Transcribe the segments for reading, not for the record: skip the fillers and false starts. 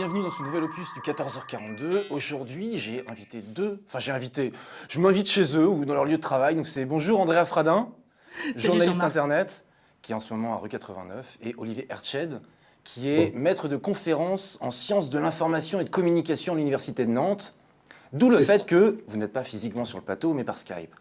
bienvenue dans ce nouvel opus du 14h42. Aujourd'hui, je m'invite chez eux ou dans leur lieu de travail. Donc c'est bonjour Andrea Fradin, Salut journaliste Jean-Marc. internet, qui est en ce moment à Rue 89, et Olivier Herched, qui est Bon. maître de conférences en sciences de l'information et de communication à l'Université de Nantes. D'où le C'est fait ça. que vous n'êtes pas physiquement sur le plateau, mais par Skype.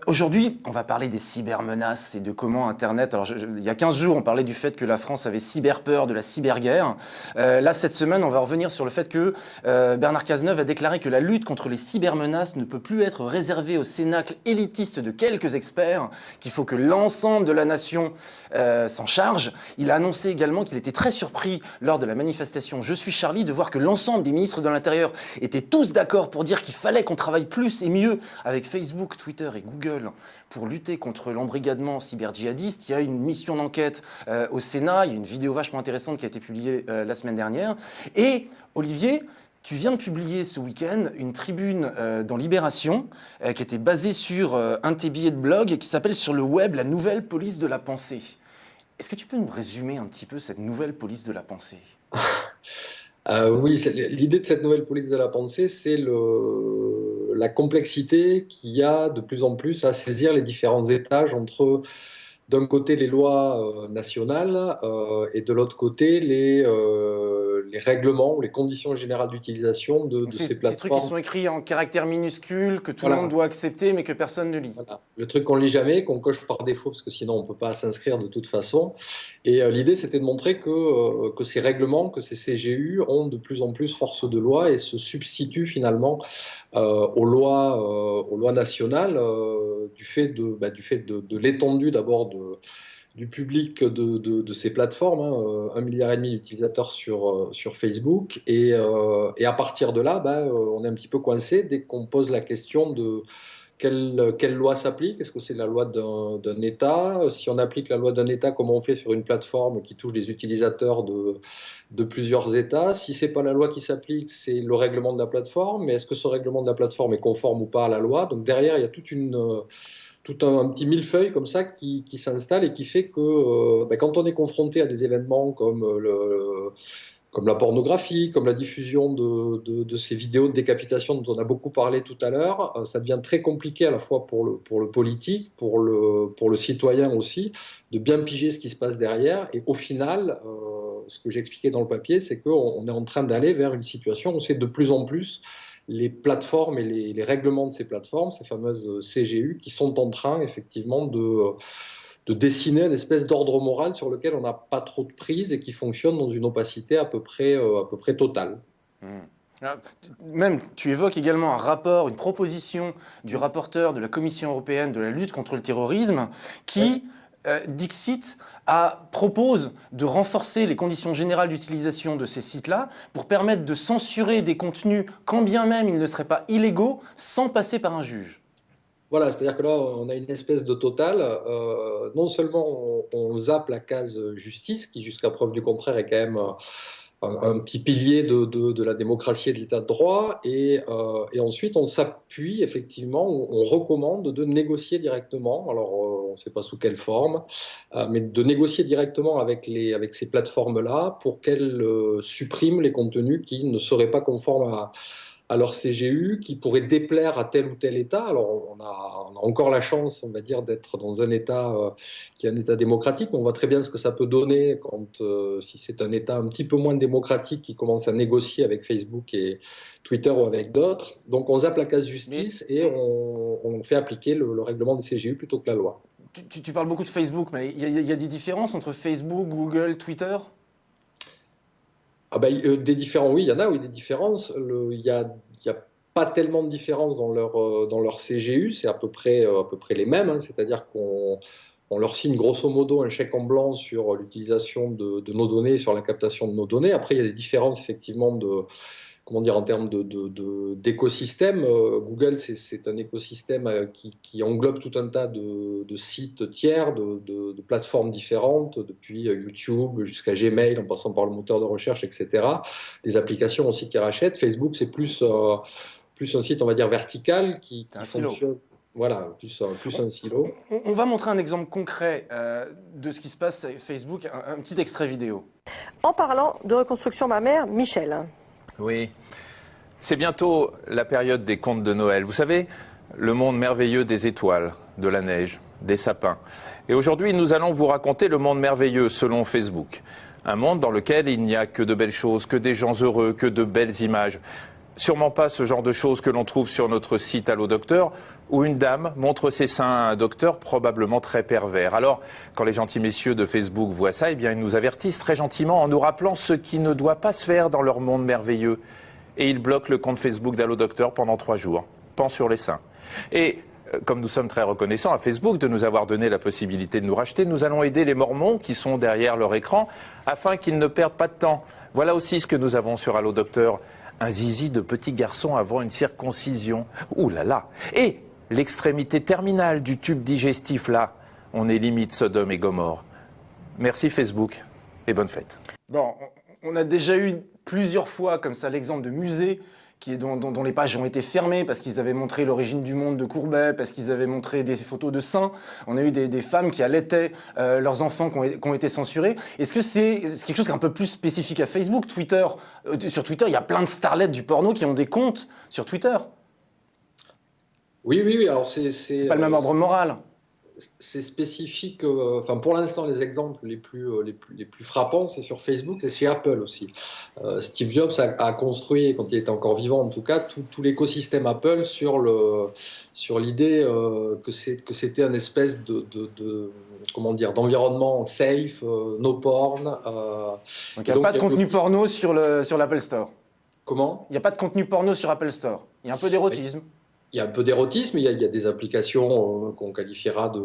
Aujourd'hui, on va parler des cybermenaces et de comment Internet... Alors, il y a 15 jours, on parlait du fait que la France avait cyberpeur de la cyberguerre. Là, cette semaine, on va revenir sur le fait que Bernard Cazeneuve a déclaré que la lutte contre les cybermenaces ne peut plus être réservée au cénacle élitiste de quelques experts, qu'il faut que l'ensemble de la nation s'en charge. Il a annoncé également qu'il était très surpris lors de la manifestation Je suis Charlie de voir que l'ensemble des ministres de l'Intérieur étaient tous d'accord pour dire qu'il fallait qu'on travaille plus et mieux avec Facebook, Twitter et Google pour lutter contre l'embrigadement cyber-djihadiste. Il y a une mission d'enquête au Sénat, il y a une vidéo vachement intéressante qui a été publiée la semaine dernière. Et Olivier, tu viens de publier ce week-end une tribune dans Libération qui était basée sur un de tes billets de blog et qui s'appelle Sur le web, la nouvelle police de la pensée. Est-ce que tu peux nous résumer un petit peu cette nouvelle police de la pensée ? Oui, l'idée de cette nouvelle police de la pensée, c'est la complexité qu'il y a de plus en plus à saisir les différents étages entre, d'un côté, les lois nationales et de l'autre côté, les règlements ou les conditions générales d'utilisation de Donc ces ces trucs qui plateformes. sont écrits en caractères minuscules, que tout le monde Voilà. doit accepter, mais que personne ne lit. Voilà. Le truc qu'on lit jamais, qu'on coche par défaut, parce que sinon on ne peut pas s'inscrire de toute façon. Et l'idée, c'était de montrer que ces règlements, que ces CGU ont de plus en plus force de loi et se substituent finalement aux lois nationales du fait de l'étendue d'abord du public de ces plateformes, hein, 1,5 milliard d'utilisateurs sur Facebook. Et à partir de là, on est un petit peu coincé dès qu'on pose la question de quelle loi s'applique? Est-ce que c'est la loi d'un État? Si on applique la loi d'un État, comment on fait sur une plateforme qui touche des utilisateurs de plusieurs États? Si c'est pas la loi qui s'applique, c'est le règlement de la plateforme. Mais est-ce que ce règlement de la plateforme est conforme ou pas à la loi? Donc derrière, il y a tout un petit millefeuille comme ça qui s'installe et qui fait que quand on est confronté à des événements comme la pornographie, comme la diffusion de ces vidéos de décapitation dont on a beaucoup parlé tout à l'heure, ça devient très compliqué à la fois pour le politique, pour le citoyen aussi, de bien piger ce qui se passe derrière. Et au final, ce que j'expliquais dans le papier, c'est qu'on est en train d'aller vers une situation où c'est de plus en plus les plateformes et les règlements de ces plateformes, ces fameuses CGU, qui sont en train effectivement de dessiner une espèce d'ordre moral sur lequel on n'a pas trop de prise et qui fonctionne dans une opacité à peu près totale. Alors, même, tu évoques également un rapport, une proposition du rapporteur de la Commission européenne de la lutte contre le terrorisme qui, Dixit, propose de renforcer les conditions générales d'utilisation de ces sites-là pour permettre de censurer des contenus, quand bien même ils ne seraient pas illégaux, sans passer par un juge. Voilà, c'est-à-dire que là, on a une espèce de total. Non seulement on zappe la case justice, qui jusqu'à preuve du contraire est quand même un petit pilier de la démocratie et de l'état de droit, et ensuite on s'appuie effectivement, on recommande de négocier directement, alors on ne sait pas sous quelle forme, mais de négocier directement avec ces plateformes-là pour qu'elles suppriment les contenus qui ne seraient pas conformes à leur CGU, qui pourrait déplaire à tel ou tel État. Alors, on a encore la chance, on va dire, d'être dans un État qui est un État démocratique, mais on voit très bien ce que ça peut donner si c'est un État un petit peu moins démocratique qui commence à négocier avec Facebook et Twitter ou avec d'autres. Donc, on zappe la case Mais justice et on fait appliquer le règlement des CGU plutôt que la loi. tu parles beaucoup de Facebook, mais il y a des différences entre Facebook, Google, Twitter ? Des différents, oui, il y en a, oui, des différences. Il y a pas tellement de différences dans leur CGU, c'est à peu près les mêmes, hein, c'est-à-dire on leur signe grosso modo un chèque en blanc sur l'utilisation de nos données, sur la captation de nos données. Après, il y a des différences effectivement comment dire, en termes d'écosystème. Google, c'est un écosystème qui englobe tout un tas de sites tiers, de plateformes différentes, depuis YouTube jusqu'à Gmail, en passant par le moteur de recherche, etc. Des applications aussi qui rachètent. Facebook, c'est plus un site, on va dire, vertical C'est un qui silo. fonctionne. Voilà, plus un silo. On va montrer un exemple concret de ce qui se passe avec Facebook, un petit extrait vidéo. En parlant de reconstruction mammaire, Michel. Oui, c'est bientôt la période des contes de Noël. Vous savez, le monde merveilleux des étoiles, de la neige, des sapins. Et aujourd'hui, nous allons vous raconter le monde merveilleux selon Facebook. Un monde dans lequel il n'y a que de belles choses, que des gens heureux, que de belles images. Sûrement pas ce genre de choses que l'on trouve sur notre site Allo Docteur, où une dame montre ses seins à un docteur probablement très pervers. Alors, quand les gentils messieurs de Facebook voient ça, eh bien, ils nous avertissent très gentiment en nous rappelant ce qui ne doit pas se faire dans leur monde merveilleux. Et ils bloquent le compte Facebook d'Allo Docteur pendant 3 jours. Pan sur les seins. Et comme nous sommes très reconnaissants à Facebook de nous avoir donné la possibilité de nous racheter, nous allons aider les mormons qui sont derrière leur écran afin qu'ils ne perdent pas de temps. Voilà aussi ce que nous avons sur Allo Docteur. Un zizi de petit garçon avant une circoncision. Ouh là là. Et l'extrémité terminale du tube digestif là, on est limite Sodome et Gomorre. Merci Facebook et bonne fête. Bon, on a déjà eu plusieurs fois comme ça l'exemple de musées dont les pages ont été fermées parce qu'ils avaient montré l'origine du monde de Courbet, parce qu'ils avaient montré des photos de seins. On a eu des femmes qui allaitaient leurs enfants qui ont été censurés. Est-ce que c'est quelque chose qui est un peu plus spécifique à Facebook, Twitter sur Twitter, il y a plein de starlettes du porno qui ont des comptes sur Twitter. Oui. Alors C'est pas le même ordre moral. c'est spécifique. Enfin, pour l'instant, les exemples les plus frappants, c'est sur Facebook, c'est chez Apple aussi. Steve Jobs a construit, quand il était encore vivant en tout cas, tout l'écosystème Apple sur l'idée que c'était une espèce comment dire, d'environnement safe, no porn. Donc il n'y a pas de contenu porno sur l'Apple Store. Comment? Il n'y a pas de contenu porno sur Apple Store. Il y a un peu d'érotisme. Il y a un peu d'érotisme, il y a des applications qu'on qualifiera de...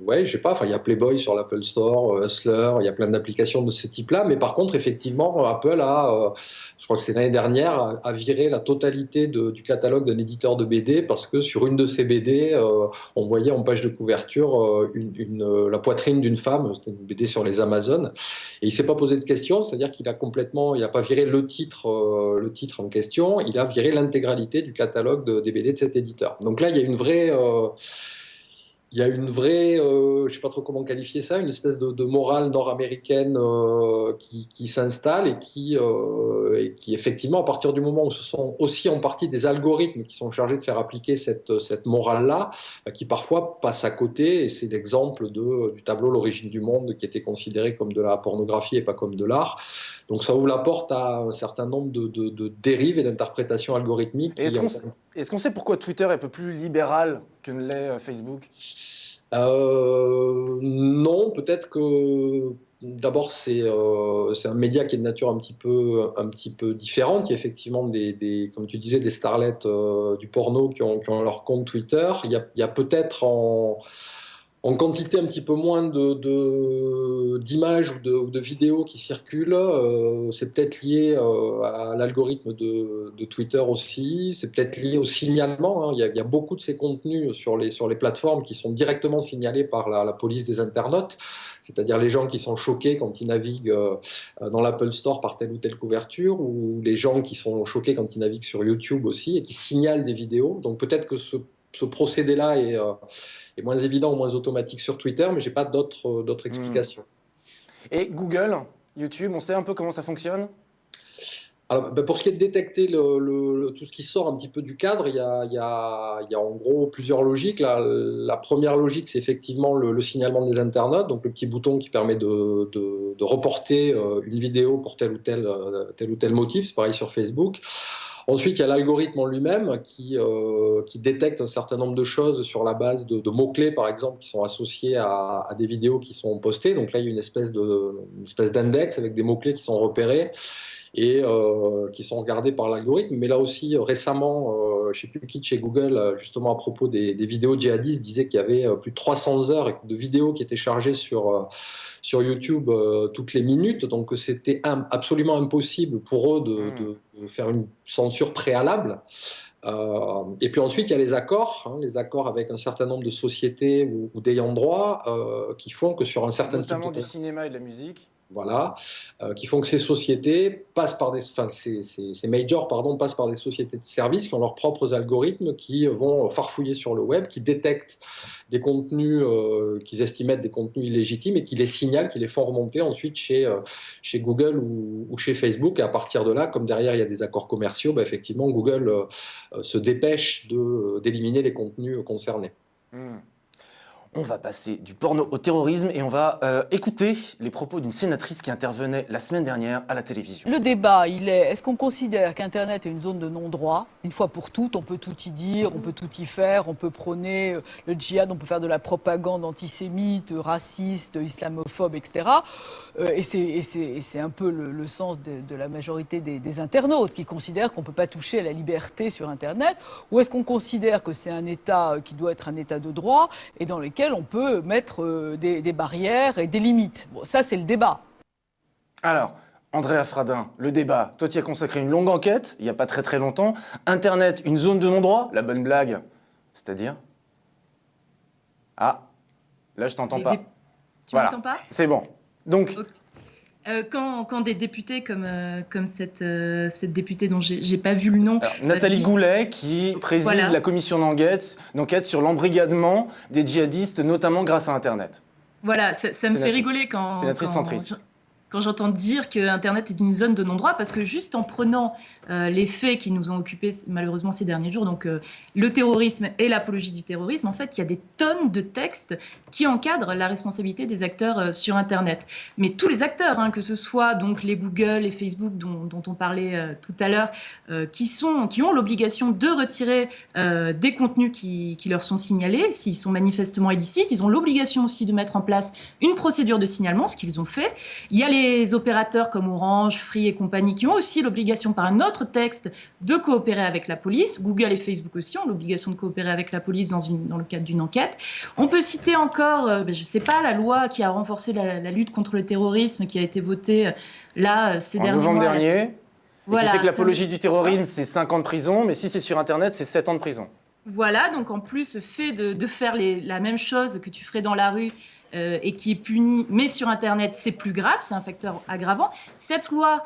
ouais, je sais pas, enfin, il y a Playboy sur l'Apple Store, Hustler, il y a plein d'applications de ce type-là, mais par contre, effectivement, Apple je crois que c'est l'année dernière, a viré la totalité du catalogue d'un éditeur de BD parce que sur une de ces BD, on voyait en page de couverture la poitrine d'une femme, c'était une BD sur les Amazones, et il s'est pas posé de questions, c'est-à-dire qu'il a pas viré le titre en question, il a viré l'intégralité du catalogue des BD de cet éditeur. Donc là, il y a une vraie, je sais pas trop comment qualifier ça, une espèce de morale nord-américaine qui s'installe et qui effectivement, à partir du moment où ce sont aussi en partie des algorithmes qui sont chargés de faire appliquer cette morale-là, qui parfois passent à côté, et c'est l'exemple du tableau L'origine du monde, qui était considéré comme de la pornographie et pas comme de l'art. Donc ça ouvre la porte à un certain nombre de dérives et d'interprétations algorithmiques. Est-ce qu'on sait pourquoi Twitter est un peu plus libéral que ne l'est Facebook? Non, peut-être que d'abord c'est un média qui est de nature un petit peu différente. Il y a effectivement comme tu disais, des starlettes du porno qui ont leur compte Twitter. Il y a peut-être en quantité un petit peu moins d'images ou de vidéos qui circulent. C'est peut-être lié à l'algorithme de Twitter aussi. C'est peut-être lié au signalement, hein. Il y a beaucoup de ces contenus sur les plateformes qui sont directement signalés par la police des internautes, c'est-à-dire les gens qui sont choqués quand ils naviguent dans l'Apple Store par telle ou telle couverture, ou les gens qui sont choqués quand ils naviguent sur YouTube aussi et qui signalent des vidéos. Donc peut-être que ce procédé-là est moins évident ou moins automatique sur Twitter, mais j'ai pas d'autres explications. Et Google, YouTube, on sait un peu comment ça fonctionne? Alors, pour ce qui est de détecter tout ce qui sort un petit peu du cadre, il y a en gros plusieurs logiques. La première logique, c'est effectivement le signalement des internautes, donc le petit bouton qui permet de reporter une vidéo pour tel ou tel motif. C'est pareil sur Facebook. Ensuite, il y a l'algorithme en lui-même qui détecte un certain nombre de choses sur la base de mots-clés, par exemple, qui sont associés à des vidéos qui sont postées. Donc là, il y a une espèce d'index avec des mots-clés qui sont repérés et qui sont regardés par l'algorithme. Mais là aussi, récemment, je ne sais plus qui de chez Google, justement à propos des vidéos djihadistes, disait qu'il y avait plus de 300 heures de vidéos qui étaient chargées sur YouTube toutes les minutes, donc c'était absolument impossible pour eux de faire une censure préalable. Et puis ensuite, il y a les accords avec un certain nombre de sociétés ou d'ayants droit qui font que sur un certain notamment type du cinéma et de la musique. Voilà, qui font que ces sociétés passent par ces majors, pardon, passent par des sociétés de services qui ont leurs propres algorithmes qui vont farfouiller sur le web, qui détectent des contenus qu'ils estiment être des contenus illégitimes et qui les signalent, qui les font remonter ensuite chez Google ou chez Facebook. Et à partir de là, comme derrière il y a des accords commerciaux, bah, effectivement, Google se dépêche d'éliminer les contenus concernés. On va passer du porno au terrorisme et on va écouter les propos d'une sénatrice qui intervenait la semaine dernière à la télévision. Le débat, est-ce qu'on considère qu'Internet est une zone de non-droit? Une fois pour toutes, on peut tout y dire, on peut tout y faire, on peut prôner le djihad, on peut faire de la propagande antisémite, raciste, islamophobe, etc. Et c'est un peu le sens de la majorité des internautes qui considèrent qu'on ne peut pas toucher à la liberté sur Internet. Ou est-ce qu'on considère que c'est un État qui doit être un État de droit et dans lequel on peut mettre des barrières et des limites? Bon, ça, c'est le débat. Alors, Andrea Fradin, le débat. Toi, tu y as consacré une longue enquête, il n'y a pas très très longtemps. Internet, une zone de non-droit? La bonne blague. C'est-à-dire? Ah, là, je t'entends pas. Tu m'entends pas? C'est bon. Donc... Okay. Quand des députés comme cette députée dont j'ai pas vu le nom... Alors, Nathalie Goulet, qui préside la commission d'enquête sur l'embrigadement des djihadistes, notamment grâce à Internet. Voilà, ça me fait rigoler quand j'entends dire que Internet est une zone de non-droit, parce que juste en prenant les faits qui nous ont occupés malheureusement ces derniers jours, donc le terrorisme et l'apologie du terrorisme, en fait, il y a des tonnes de textes qui encadrent la responsabilité des acteurs sur Internet. Mais tous les acteurs, hein, que ce soit donc les Google, les Facebook dont on parlait tout à l'heure, qui ont l'obligation de retirer des contenus qui leur sont signalés, s'ils sont manifestement illicites. Ils ont l'obligation aussi de mettre en place une procédure de signalement, ce qu'ils ont fait. Il y a les opérateurs comme Orange, Free et compagnie qui ont aussi l'obligation par un autre texte de coopérer avec la police. Google et Facebook aussi ont l'obligation de coopérer avec la police dans le cadre d'une enquête. On peut citer encore, je ne sais pas, la loi qui a renforcé la lutte contre le terrorisme qui a été votée là ces derniers mois. En novembre dernier. Voilà. Qui fait que l'apologie du terrorisme, c'est 5 ans de prison, mais si c'est sur Internet, c'est 7 ans de prison. Voilà, donc en plus, le fait de faire la même chose que tu ferais dans la rue et qui est puni, mais sur Internet, c'est plus grave, c'est un facteur aggravant. Cette loi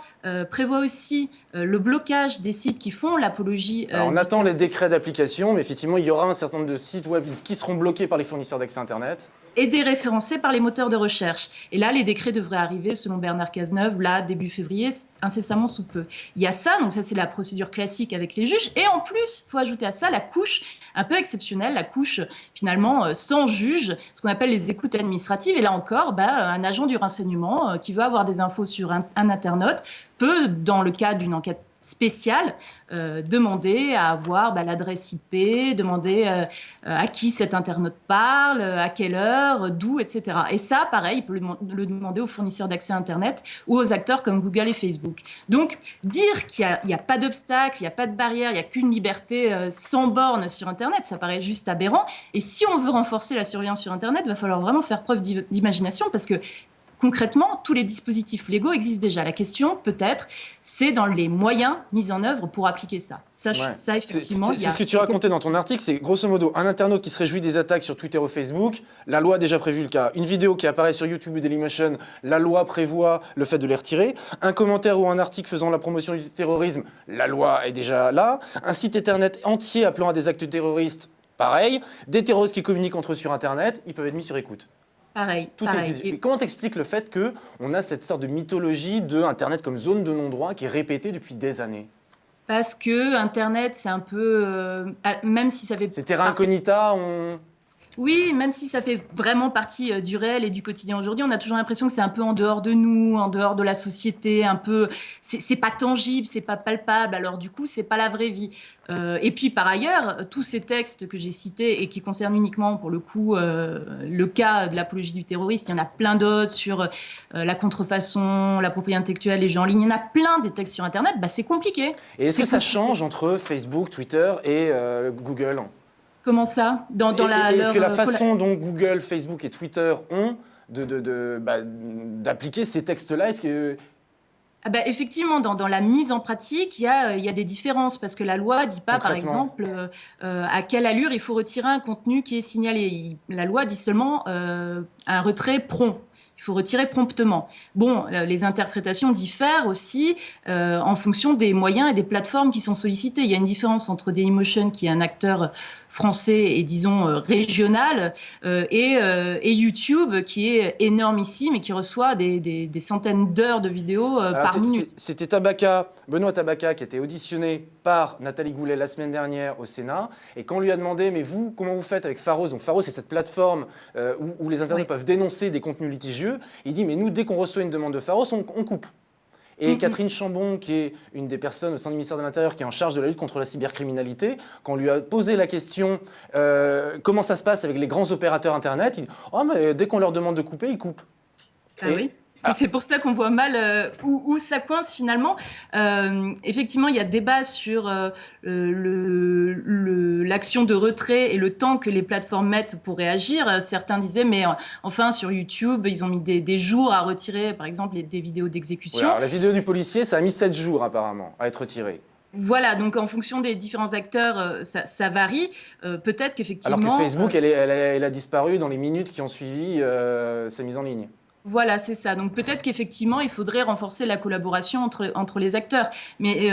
prévoit aussi le blocage des sites qui font l'apologie. On attend les décrets d'application, mais effectivement, il y aura un certain nombre de sites web qui seront bloqués par les fournisseurs d'accès Internet. Et déréférencés par les moteurs de recherche. Et là, les décrets devraient arriver, selon Bernard Cazeneuve, là, début février, incessamment sous peu. Il y a ça, donc ça, c'est la procédure classique avec les juges. Et en plus, il faut ajouter à ça la couche un peu exceptionnelle, la couche, finalement, sans juge, ce qu'on appelle les écoutes administratives. Et là encore, un agent du renseignement qui veut avoir des infos sur un internaute peut, dans le cadre d'une enquête spéciale, demander à avoir l'adresse IP, demander à qui cet internaute parle, à quelle heure, d'où, etc. Et ça, pareil, il peut le demander aux fournisseurs d'accès Internet ou aux acteurs comme Google et Facebook. Donc, dire qu'il n'y a pas d'obstacle, il n'y a pas de barrière, il n'y a qu'une liberté sans borne sur Internet, ça paraît juste aberrant. Et si on veut renforcer la surveillance sur Internet, il va falloir vraiment faire preuve d'imagination, parce que concrètement, tous les dispositifs légaux existent déjà. La question, peut-être, c'est dans les moyens mis en œuvre pour appliquer ça. Ça, effectivement... C'est ce que tu racontais dans ton article, c'est grosso modo un internaute qui se réjouit des attaques sur Twitter ou Facebook. La loi a déjà prévu le cas. Une vidéo qui apparaît sur YouTube ou Dailymotion, la loi prévoit le fait de les retirer. Un commentaire ou un article faisant la promotion du terrorisme, la loi est déjà là. Un site internet entier appelant à des actes terroristes, pareil. Des terroristes qui communiquent entre eux sur Internet, ils peuvent être mis sur écoute. Pareil. Comment t'expliques le fait qu'on a cette sorte de mythologie de Internet comme zone de non-droit qui est répétée depuis des années? Parce que Internet, c'est un peu... même si ça fait... C'est terra incognita, Oui, même si ça fait vraiment partie du réel et du quotidien aujourd'hui, on a toujours l'impression que c'est un peu en dehors de nous, en dehors de la société, un peu... C'est pas tangible, c'est pas palpable, alors du coup, c'est pas la vraie vie. Et puis, par ailleurs, tous ces textes que j'ai cités et qui concernent uniquement, pour le coup, le cas de l'apologie du terroriste, il y en a plein d'autres sur la contrefaçon, la propriété intellectuelle, les jeux en ligne, il y en a plein des textes sur Internet, c'est compliqué. Et est-ce que ça change entre Facebook, Twitter et Google ? Comment ça? Est-ce que la façon dont Google, Facebook et Twitter ont d'appliquer ces textes-là, est-ce que... Effectivement, dans la mise en pratique, il y a des différences, parce que la loi ne dit pas, par exemple, à quelle allure il faut retirer un contenu qui est signalé. La loi dit seulement un retrait prompt. Il faut retirer promptement. Bon, les interprétations diffèrent aussi en fonction des moyens et des plateformes qui sont sollicités. Il y a une différence entre Dailymotion, qui est un acteur français et disons régional, et YouTube, qui est énormissime et qui reçoit des centaines d'heures de vidéos par minute. C'était Benoît Tabaka, qui était auditionné par Nathalie Goulet la semaine dernière au Sénat. Et quand on lui a demandé, mais vous, comment vous faites avec Pharos? Donc Pharos, c'est cette plateforme où les internautes peuvent dénoncer des contenus litigieux. Il dit, mais nous, dès qu'on reçoit une demande de Pharos, on coupe. Et Catherine Chambon, qui est une des personnes au sein du ministère de l'Intérieur qui est en charge de la lutte contre la cybercriminalité, quand on lui a posé la question comment ça se passe avec les grands opérateurs Internet, il dit « Oh, mais dès qu'on leur demande de couper, ils coupent. » Oui. C'est pour ça qu'on voit mal où ça coince finalement. Effectivement, il y a débat sur l'action de retrait et le temps que les plateformes mettent pour réagir. Certains disaient, mais enfin, sur YouTube, ils ont mis des jours à retirer, par exemple, des vidéos d'exécution. Oui, alors, la vidéo du policier, ça a mis 7 jours apparemment à être retirée. Voilà, donc en fonction des différents acteurs, ça varie. Peut-être qu'effectivement... Alors que Facebook, elle a disparu dans les minutes qui ont suivi sa mise en ligne. Voilà, c'est ça. Donc peut-être qu'effectivement, il faudrait renforcer la collaboration entre les acteurs. Mais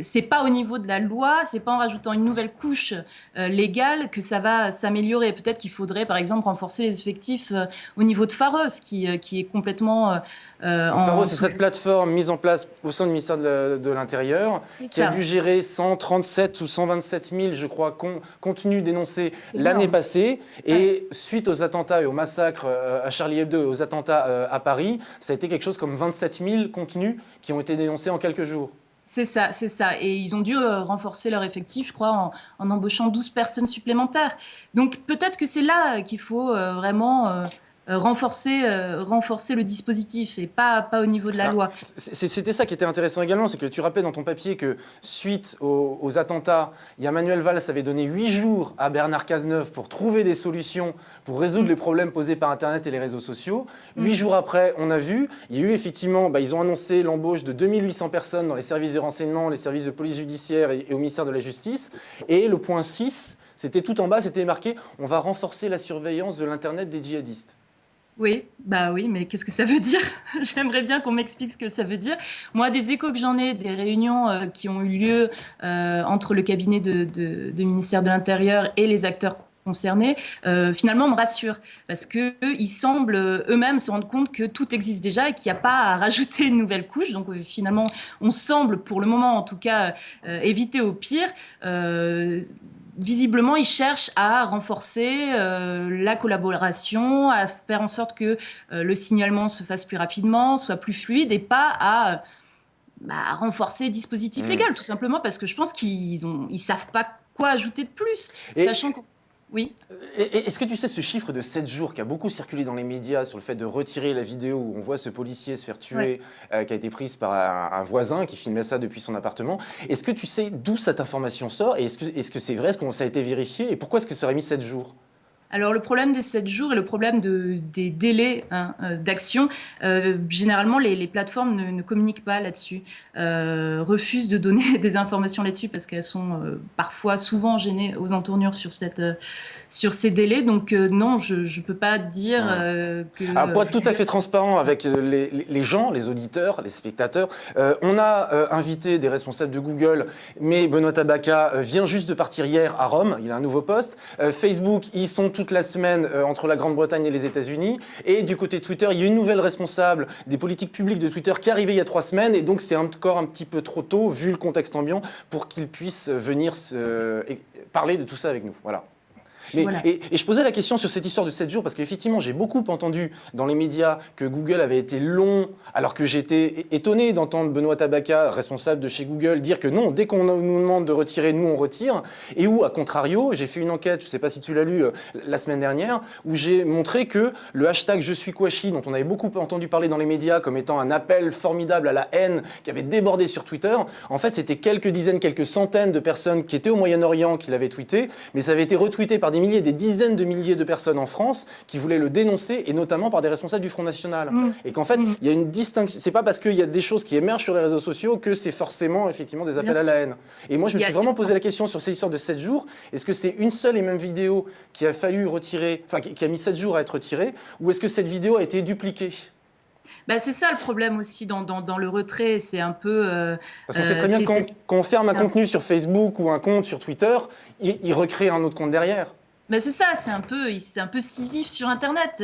c'est pas au niveau de la loi, c'est pas en rajoutant une nouvelle couche légale que ça va s'améliorer. Peut-être qu'il faudrait, par exemple, renforcer les effectifs au niveau de Pharos, qui est complètement... Pharos, c'est cette plateforme mise en place au sein du ministère de l'Intérieur, qui a dû gérer 137 ou 127 000, je crois, contenus dénoncés l'année passée. Et suite aux attentats et au massacre à Charlie Hebdo et aux attentats à Paris, ça a été quelque chose comme 27 000 contenus qui ont été dénoncés en quelques jours. C'est ça, c'est ça. Et ils ont dû renforcer leur effectif, je crois, en embauchant 12 personnes supplémentaires. Donc peut-être que c'est là qu'il faut vraiment... renforcer le dispositif et pas au niveau de la loi. C'était ça qui était intéressant également, c'est que tu rappelais dans ton papier que suite aux attentats, Manuel Valls avait donné 8 jours à Bernard Cazeneuve pour trouver des solutions pour résoudre les problèmes posés par Internet et les réseaux sociaux. 8 jours après, on a vu, il y a eu effectivement, ils ont annoncé l'embauche de 2800 personnes dans les services de renseignement, les services de police judiciaire et au ministère de la Justice. Et le point 6, c'était tout en bas, c'était marqué « On va renforcer la surveillance de l'Internet des djihadistes ». Oui, mais qu'est-ce que ça veut dire? J'aimerais bien qu'on m'explique ce que ça veut dire. Moi, des échos que j'en ai, des réunions qui ont eu lieu entre le cabinet de ministère de l'Intérieur et les acteurs concernés, finalement me rassurent parce qu'ils semblent eux-mêmes se rendre compte que tout existe déjà et qu'il n'y a pas à rajouter une nouvelle couche. Donc finalement, on semble, pour le moment en tout cas, éviter au pire. Visiblement, ils cherchent à renforcer la collaboration, à faire en sorte que le signalement se fasse plus rapidement, soit plus fluide et pas à renforcer le dispositif légal, tout simplement parce que je pense qu'ils savent pas quoi ajouter de plus, sachant que... Oui. Est-ce que tu sais ce chiffre de 7 jours qui a beaucoup circulé dans les médias sur le fait de retirer la vidéo où on voit ce policier se faire tuer, qui a été prise par un voisin qui filmait ça depuis son appartement? Est-ce que tu sais d'où cette information sort et est-ce que c'est vrai, est-ce que ça a été vérifié et pourquoi est-ce que ça aurait mis 7 jours? Alors le problème des 7 jours et le problème des délais d'action, généralement les plateformes ne communiquent pas là-dessus, refusent de donner des informations là-dessus parce qu'elles sont souvent gênées aux entournures sur ces délais. Donc non, je ne peux pas dire que... Alors, pour être tout à fait transparent avec les gens, les auditeurs, les spectateurs, on a invité des responsables de Google, mais Benoît Tabaka vient juste de partir hier à Rome, il a un nouveau poste. Facebook, ils sont toute la semaine entre la Grande-Bretagne et les États-Unis. Et du côté Twitter, il y a une nouvelle responsable des politiques publiques de Twitter qui est arrivée il y a 3 semaines. Et donc, c'est encore un petit peu trop tôt, vu le contexte ambiant, pour qu'ils puissent venir parler de tout ça avec nous. Voilà. Mais, voilà. Et je posais la question sur cette histoire de 7 jours parce qu'effectivement, j'ai beaucoup entendu dans les médias que Google avait été long, alors que j'étais étonné d'entendre Benoît Tabaka, responsable de chez Google, dire que non, dès qu'on nous demande de retirer, nous on retire. Et où, à contrario, j'ai fait une enquête, je ne sais pas si tu l'as lu la semaine dernière, où j'ai montré que le hashtag Je suis Kouachi, dont on avait beaucoup entendu parler dans les médias comme étant un appel formidable à la haine qui avait débordé sur Twitter, en fait, c'était quelques dizaines, quelques centaines de personnes qui étaient au Moyen-Orient qui l'avaient tweeté, mais ça avait été retweeté par des des milliers, des dizaines de milliers de personnes en France qui voulaient le dénoncer, et notamment par des responsables du Front National. Et qu'en fait, il y a une distinction. C'est pas parce qu'il y a des choses qui émergent sur les réseaux sociaux que c'est forcément effectivement des appels à la haine. Et moi, je me suis vraiment posé la question sur ces histoires de 7 jours. Est-ce que c'est une seule et même vidéo qui a fallu retirer, enfin qui a mis 7 jours à être retirée, ou est-ce que cette vidéo a été dupliquée? Bah, c'est ça le problème aussi dans le retrait, c'est un peu... Parce qu'on sait très bien que quand on ferme un contenu sur Facebook ou un compte sur Twitter, il recrée un autre compte derrière. Ben c'est ça, c'est un peu Sisyphe sur Internet.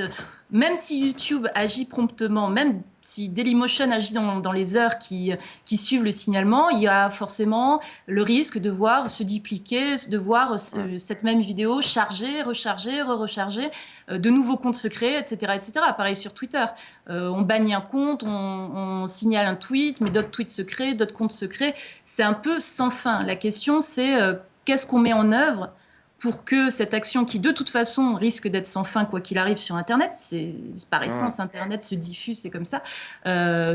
Même si YouTube agit promptement, même si Dailymotion agit dans les heures qui suivent le signalement, il y a forcément le risque de voir se dupliquer, de voir cette même vidéo charger, recharger, re-recharger, de nouveaux comptes secrets, etc., etc. Pareil sur Twitter. On bannit un compte, on signale un tweet, mais d'autres tweets secrets, d'autres comptes secrets. C'est un peu sans fin. La question, c'est qu'est-ce qu'on met en œuvre pour que cette action, qui de toute façon risque d'être sans fin quoi qu'il arrive sur Internet, c'est par essence Internet se diffuse, c'est comme ça,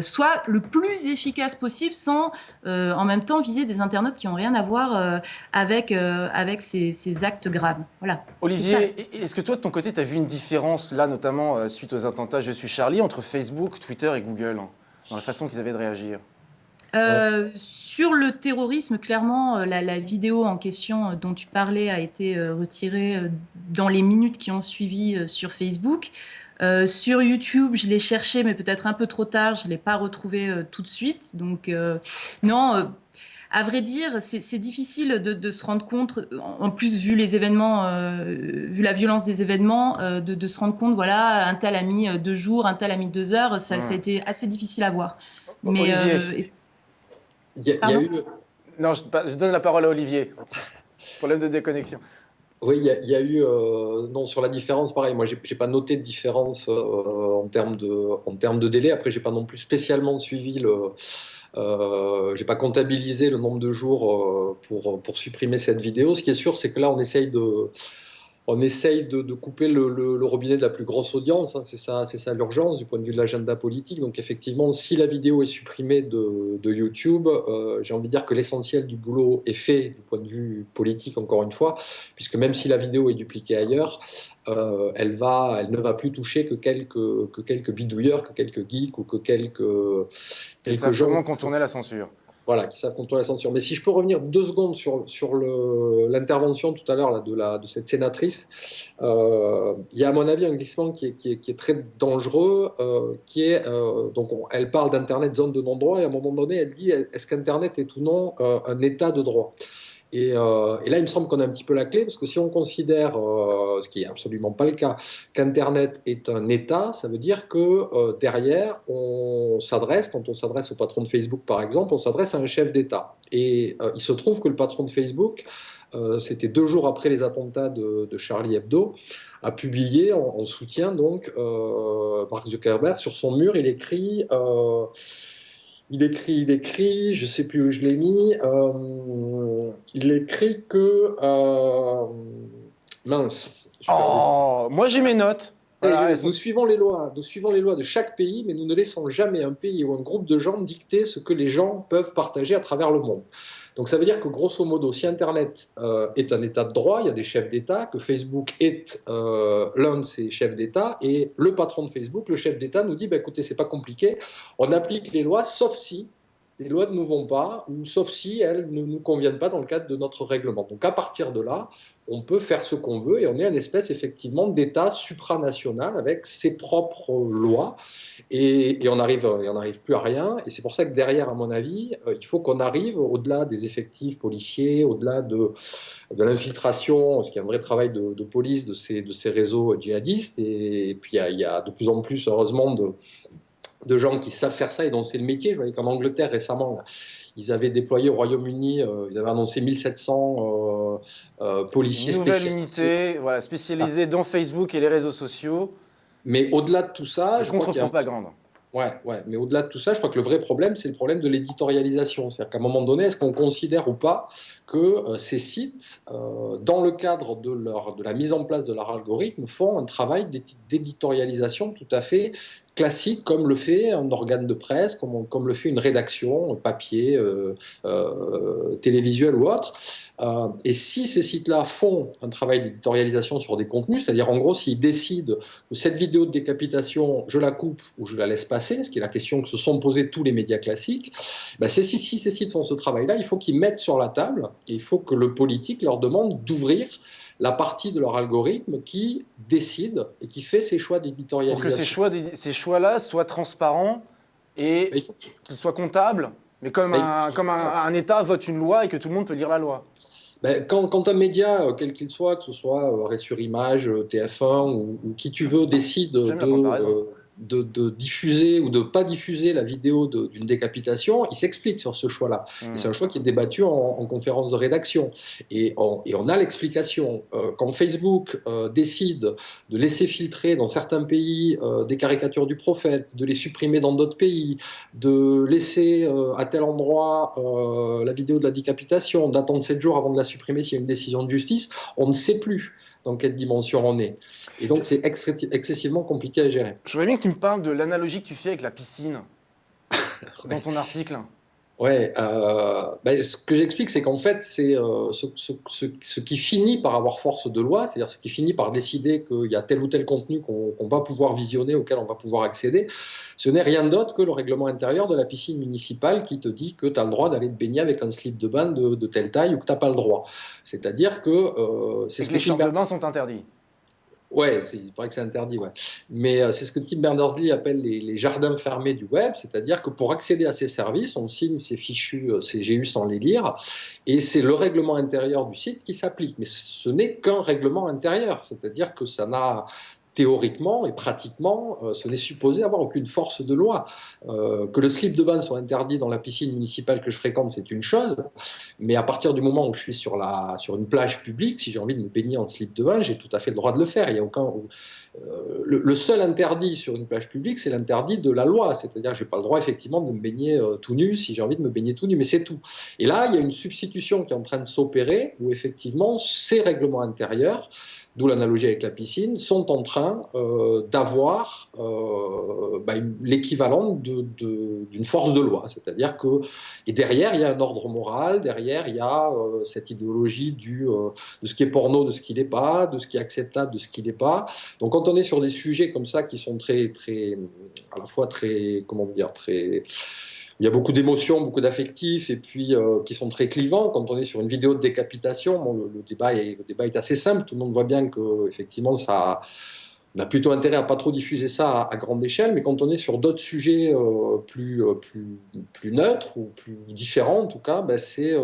soit le plus efficace possible sans en même temps viser des internautes qui n'ont rien à voir avec ces actes graves. Voilà. Olivier, est-ce que toi de ton côté tu as vu une différence là, notamment suite aux attentats Je suis Charlie, entre Facebook, Twitter et Google, dans la façon qu'ils avaient de réagir? Sur le terrorisme, clairement, la vidéo en question dont tu parlais a été retirée dans les minutes qui ont suivi sur Facebook. Sur YouTube, je l'ai cherché, mais peut-être un peu trop tard, je ne l'ai pas retrouvé tout de suite. Donc, non, à vrai dire, c'est difficile de se rendre compte, en plus, vu les événements, vu la violence des événements, de se rendre compte, voilà, un tel a mis 2 jours, un tel a mis 2 heures, ça a été assez difficile à voir. Mais, Olivier. Il y a eu... Non, je donne la parole à Olivier. Problème de déconnexion. Oui, il y a eu... non, sur la différence, pareil, moi, j'ai pas noté de différence en termes de délai. Après, j'ai pas non plus spécialement suivi j'ai pas comptabilisé le nombre de jours pour supprimer cette vidéo. Ce qui est sûr, c'est que là, on essaye de couper le robinet de la plus grosse audience, hein. C'est ça l'urgence du point de vue de l'agenda politique. Donc effectivement, si la vidéo est supprimée de YouTube, j'ai envie de dire que l'essentiel du boulot est fait du point de vue politique, encore une fois, puisque même si la vidéo est dupliquée ailleurs, elle ne va plus toucher que quelques bidouilleurs, que quelques geeks ou que quelques gens comment contourner la censure. Voilà, qui savent contourner la censure. Mais si je peux revenir 2 secondes sur l'intervention tout à l'heure là, de cette sénatrice, il y a à mon avis un glissement qui est très dangereux, elle parle d'Internet zone de non-droit, et à un moment donné elle dit est-ce qu'Internet est ou non un état de droit ? Et là, il me semble qu'on a un petit peu la clé, parce que si on considère, ce qui n'est absolument pas le cas, qu'Internet est un État, ça veut dire que derrière, quand on s'adresse au patron de Facebook par exemple, on s'adresse à un chef d'État. Et il se trouve que le patron de Facebook, c'était 2 jours après les attentats de Charlie Hebdo, a publié en soutien donc Mark Zuckerberg. Sur son mur, il écrit... je sais plus où je l'ai mis, il écrit que... mince. Moi j'ai mes notes. Voilà, nous suivons les lois de chaque pays, mais nous ne laissons jamais un pays ou un groupe de gens dicter ce que les gens peuvent partager à travers le monde. Donc ça veut dire que grosso modo, si Internet est un état de droit, il y a des chefs d'État, que Facebook est l'un de ces chefs d'État, et le patron de Facebook, le chef d'État, nous dit écoutez, c'est pas compliqué, on applique les lois, sauf si les lois ne nous vont pas, ou sauf si elles ne nous conviennent pas dans le cadre de notre règlement. Donc à partir de là, on peut faire ce qu'on veut, et on est une espèce effectivement d'État supranational avec ses propres lois, et on n'arrive plus à rien. Et c'est pour ça que derrière, à mon avis, il faut qu'on arrive, au-delà des effectifs policiers, au-delà de l'infiltration, ce qui est un vrai travail de police de ces réseaux djihadistes, et puis il y a de plus en plus, heureusement, de gens qui savent faire ça et dont c'est le métier. Je voyais qu'en Angleterre récemment, là, ils avaient déployé au Royaume-Uni, ils avaient annoncé 1700 policiers spécialisés. Une nouvelle unité, voilà, spécialisée dans Facebook et les réseaux sociaux. Mais au-delà de tout ça, contre-propagande. Ouais, mais au-delà de tout ça, je crois que le vrai problème, c'est le problème de l'éditorialisation. C'est-à-dire qu'à un moment donné, est-ce qu'on considère ou pas que ces sites, dans le cadre de la mise en place de leur algorithme, font un travail d'éditorialisation tout à fait classique, comme le fait un organe de presse, comme le fait une rédaction, papier, télévisuel ou autre. Et si ces sites-là font un travail d'éditorialisation sur des contenus, c'est-à-dire en gros s'ils décident que cette vidéo de décapitation, je la coupe ou je la laisse passer, ce qui est la question que se sont posées tous les médias classiques, ben si ces sites font ce travail-là, il faut qu'ils mettent sur la table, et il faut que le politique leur demande d'ouvrir la partie de leur algorithme qui décide et qui fait ces choix d'éditorialisation. Pour que ces choix-là soient transparents et qu'ils soient comptables, mais comme un État vote une loi et que tout le monde peut lire la loi. Ben, quand un média, quel qu'il soit, que ce soit Arrêt sur Image, TF1 ou qui tu veux, décide de diffuser ou de pas diffuser la vidéo d'une décapitation, il s'explique sur ce choix-là. Et c'est un choix qui est débattu en conférence de rédaction. Et on a l'explication. Quand Facebook décide de laisser filtrer dans certains pays des caricatures du prophète, de les supprimer dans d'autres pays, de laisser à tel endroit la vidéo de la décapitation, d'attendre 7 jours avant de la supprimer s'il y a une décision de justice, on ne sait plus dans quelle dimension on est. Et donc, c'est excessivement compliqué à gérer. Je voudrais bien que tu me parles de l'analogie que tu fais avec la piscine dans ton article. Ouais, ce que j'explique, c'est qu'en fait, c'est ce qui finit par avoir force de loi, c'est-à-dire ce qui finit par décider qu'il y a tel ou tel contenu qu'on va pouvoir visionner, auquel on va pouvoir accéder, ce n'est rien d'autre que le règlement intérieur de la piscine municipale qui te dit que tu as le droit d'aller te baigner avec un slip de bain de telle taille ou que tu n'as pas le droit. C'est-à-dire que... c'est que les chambres de bain sont interdits. Ouais, il paraît que c'est interdit, ouais. Mais c'est ce que Tim Berners-Lee appelle les jardins fermés du web, c'est-à-dire que pour accéder à ces services, on signe ces fichus CGU sans les lire, et c'est le règlement intérieur du site qui s'applique. Mais ce n'est qu'un règlement intérieur, c'est-à-dire que ça n'a... théoriquement et pratiquement, ce n'est supposé avoir aucune force de loi. Que le slip de bain soit interdit dans la piscine municipale que je fréquente, c'est une chose, mais à partir du moment où je suis sur une plage publique, si j'ai envie de me baigner en slip de bain, j'ai tout à fait le droit de le faire. Il y a aucun... le seul interdit sur une plage publique, c'est l'interdit de la loi, c'est-à-dire que je n'ai pas le droit effectivement de me baigner tout nu si j'ai envie de me baigner tout nu, mais c'est tout. Et là, il y a une substitution qui est en train de s'opérer, où effectivement, ces règlements intérieurs, d'où l'analogie avec la piscine, sont en train d'avoir l'équivalent d'une force de loi. C'est-à-dire que, et derrière, il y a un ordre moral, derrière, il y a cette idéologie de ce qui est porno, de ce qui n'est pas, de ce qui est acceptable, de ce qui n'est pas. Donc quand on est sur des sujets comme ça qui sont très, très, à la fois très, comment dire, très... Il y a beaucoup d'émotions, beaucoup d'affectifs, et puis qui sont très clivants. Quand on est sur une vidéo de décapitation, bon, le débat est assez simple. Tout le monde voit bien que effectivement, on a plutôt intérêt à pas trop diffuser ça à grande échelle. Mais quand on est sur d'autres sujets plus neutres ou plus différents, en tout cas, c'est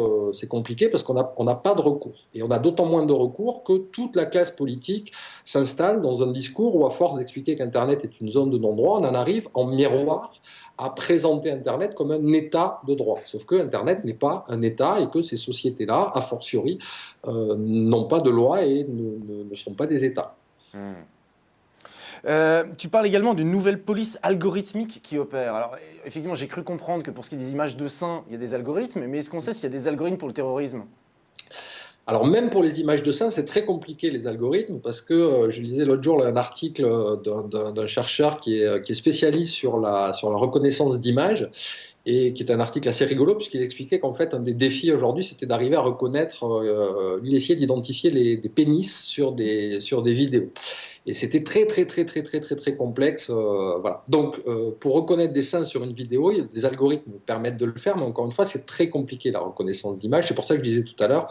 compliqué parce qu'on n'a pas de recours. Et on a d'autant moins de recours que toute la classe politique s'installe dans un discours où, à force d'expliquer qu'Internet est une zone de non-droit, on en arrive en miroir à présenter Internet comme un état de droit. Sauf que Internet n'est pas un état et que ces sociétés-là, a fortiori, n'ont pas de loi et ne sont pas des états. Tu parles également d'une nouvelle police algorithmique qui opère. Alors, effectivement, j'ai cru comprendre que pour ce qui est des images de seins, il y a des algorithmes, mais est-ce qu'on sait s'il y a des algorithmes pour le terrorisme ? Alors même pour les images de seins, c'est très compliqué les algorithmes parce que je lisais l'autre jour un article d'un chercheur qui est spécialiste sur la reconnaissance d'images et qui est un article assez rigolo puisqu'il expliquait qu'en fait un des défis aujourd'hui c'était d'arriver à reconnaître, il essayait d'identifier des pénis sur des vidéos. Et c'était très complexe. Voilà. Donc, pour reconnaître des seins sur une vidéo, il y a des algorithmes qui permettent de le faire, mais encore une fois, c'est très compliqué la reconnaissance d'image. C'est pour ça que je disais tout à l'heure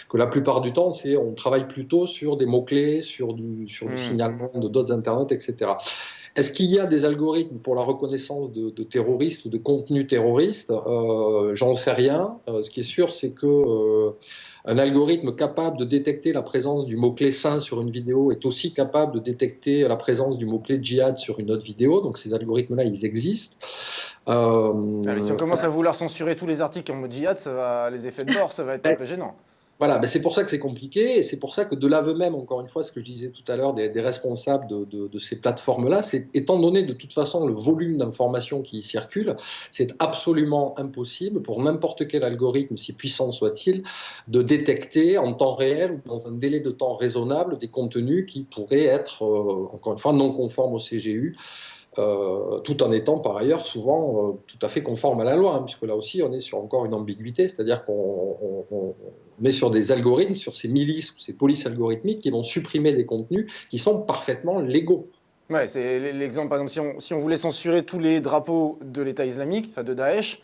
que la plupart du temps, on travaille plutôt sur des mots-clés, sur du signalement de d'autres internautes, etc. Est-ce qu'il y a des algorithmes pour la reconnaissance de terroristes ou de contenus terroristes ? J'en sais rien. Ce qui est sûr, c'est que un algorithme capable de détecter la présence du mot-clé sain sur une vidéo est aussi capable de détecter la présence du mot-clé djihad sur une autre vidéo. Donc ces algorithmes-là, ils existent. Mais si on commence à vouloir censurer tous les articles en mode djihad, les effets de bord, ça va être un peu gênant. Voilà, c'est pour ça que c'est compliqué, et c'est pour ça que de l'aveu même, encore une fois, ce que je disais tout à l'heure des responsables de ces plateformes-là, c'est étant donné de toute façon le volume d'informations qui y circulent, c'est absolument impossible pour n'importe quel algorithme, si puissant soit-il, de détecter en temps réel ou dans un délai de temps raisonnable des contenus qui pourraient être, encore une fois, non conformes au CGU. tout en étant par ailleurs souvent tout à fait conforme à la loi, hein, puisque là aussi on est sur encore une ambiguïté, c'est-à-dire qu'on est sur des algorithmes, sur ces milices ou ces polices algorithmiques qui vont supprimer des contenus qui sont parfaitement légaux. Ouais, c'est l'exemple, par exemple, si on voulait censurer tous les drapeaux de l'État islamique, enfin de Daesh,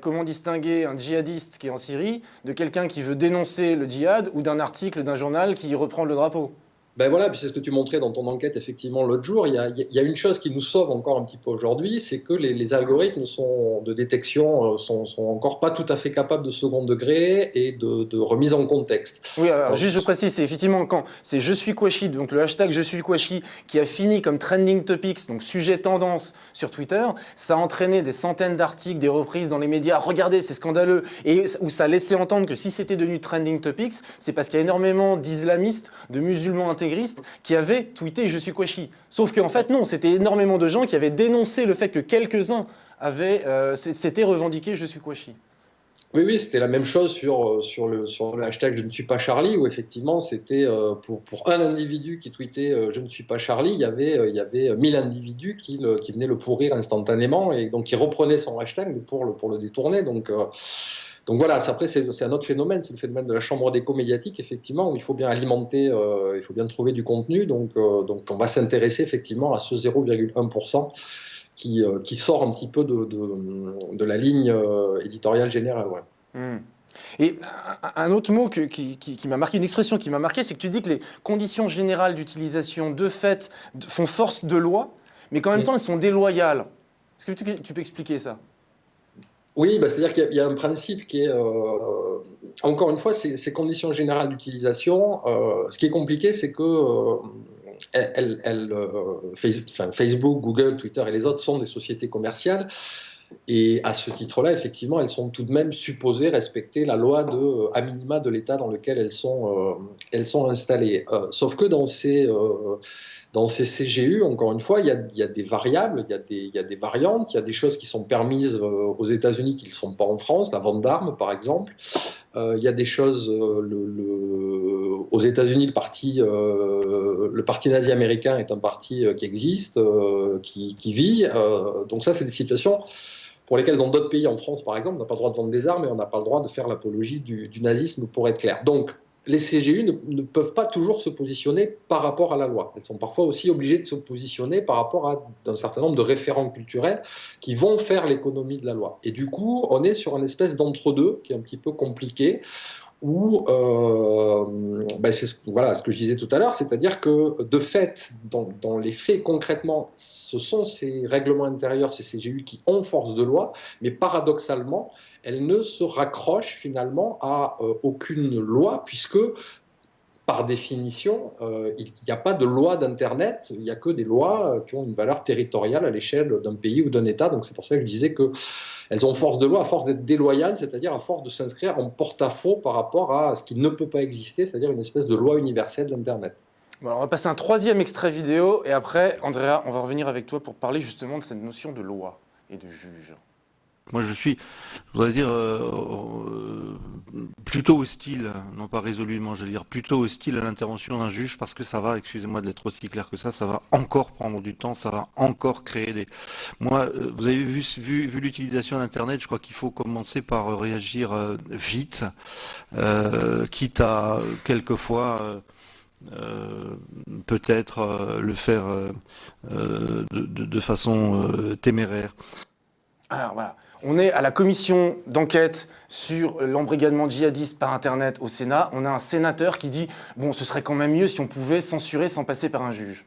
comment distinguer un djihadiste qui est en Syrie de quelqu'un qui veut dénoncer le djihad ou d'un article d'un journal qui reprend le drapeau? Ben voilà, puis c'est ce que tu montrais dans ton enquête effectivement l'autre jour. Il y a une chose qui nous sauve encore un petit peu aujourd'hui, c'est que les algorithmes de détection sont encore pas tout à fait capables de second degré et de remise en contexte. Oui, alors juste je précise, c'est effectivement quand c'est Je suis Kouachi, donc le hashtag Je suis Kouachi qui a fini comme trending topics, donc sujet tendance sur Twitter, ça a entraîné des centaines d'articles, des reprises dans les médias. Regardez, c'est scandaleux, et où ça laissait entendre que si c'était devenu trending topics, c'est parce qu'il y a énormément d'islamistes, de musulmans intégristes qui avaient tweeté Je suis Kouachi. Sauf qu'en fait non, c'était énormément de gens qui avaient dénoncé le fait que quelques-uns s'étaient revendiqués Je suis Kouachi. Oui, c'était la même chose sur le hashtag Je ne suis pas Charlie, où effectivement c'était pour un individu qui tweetait Je ne suis pas Charlie, il y avait 1000 individus qui venaient le pourrir instantanément et donc qui reprenaient son hashtag pour le détourner. Donc voilà, après c'est un autre phénomène, c'est le phénomène de la chambre d'écho médiatique, effectivement, où il faut bien alimenter, il faut bien trouver du contenu. Donc on va s'intéresser effectivement à ce 0,1% qui sort un petit peu de la ligne éditoriale générale. Ouais. Mmh. Et un autre mot qui m'a marqué, une expression qui m'a marqué, c'est que tu dis que les conditions générales d'utilisation de fait font force de loi, mais qu'en même temps elles sont déloyales. Est-ce que tu peux expliquer ça? Oui, c'est-à-dire qu'il y a un principe qui est, encore une fois, ces conditions générales d'utilisation, ce qui est compliqué, c'est que Facebook, Google, Twitter et les autres sont des sociétés commerciales. Et à ce titre-là, effectivement, elles sont tout de même supposées respecter la loi à minima de l'État dans lequel elles sont installées. Sauf que dans ces CGU, encore une fois, il y a des variables, il y a des variantes, il y a des choses qui sont permises aux États-Unis qui ne le sont pas en France, la vente d'armes par exemple. Il y a des choses, aux États-Unis, le parti nazi américain est un parti qui existe, qui vit. Donc ça, c'est des situations pour lesquelles dans d'autres pays, en France par exemple, on n'a pas le droit de vendre des armes et on n'a pas le droit de faire l'apologie du nazisme, pour être clair. Donc les CGU ne peuvent pas toujours se positionner par rapport à la loi. Elles sont parfois aussi obligées de se positionner par rapport à un certain nombre de référents culturels qui vont faire l'économie de la loi. Et du coup, on est sur une espèce d'entre-deux qui est un petit peu compliqué, où c'est ce que je disais tout à l'heure, c'est-à-dire que de fait, dans les faits concrètement, ce sont ces règlements intérieurs, ces CGU qui ont force de loi, mais paradoxalement, elles ne se raccrochent finalement à aucune loi, puisque par définition, il n'y a pas de loi d'Internet, il n'y a que des lois qui ont une valeur territoriale à l'échelle d'un pays ou d'un État. Donc c'est pour ça que je disais qu'elles ont force de loi à force d'être déloyales, c'est-à-dire à force de s'inscrire en porte-à-faux par rapport à ce qui ne peut pas exister, c'est-à-dire une espèce de loi universelle d'Internet. Bon, alors on va passer un troisième extrait vidéo et après, Andrea, on va revenir avec toi pour parler justement de cette notion de loi et de juge. Moi, je voudrais dire, plutôt hostile, non pas résolument, je veux dire plutôt hostile à l'intervention d'un juge parce que ça va, excusez-moi d'être aussi clair que ça va encore prendre du temps, ça va encore créer des... Moi, vous avez vu l'utilisation d'Internet, je crois qu'il faut commencer par réagir vite, quitte à quelquefois... peut-être le faire de façon téméraire. Alors voilà, on est à la commission d'enquête sur l'embrigadement djihadiste par Internet au Sénat. On a un sénateur qui dit « Bon, ce serait quand même mieux si on pouvait censurer sans passer par un juge. »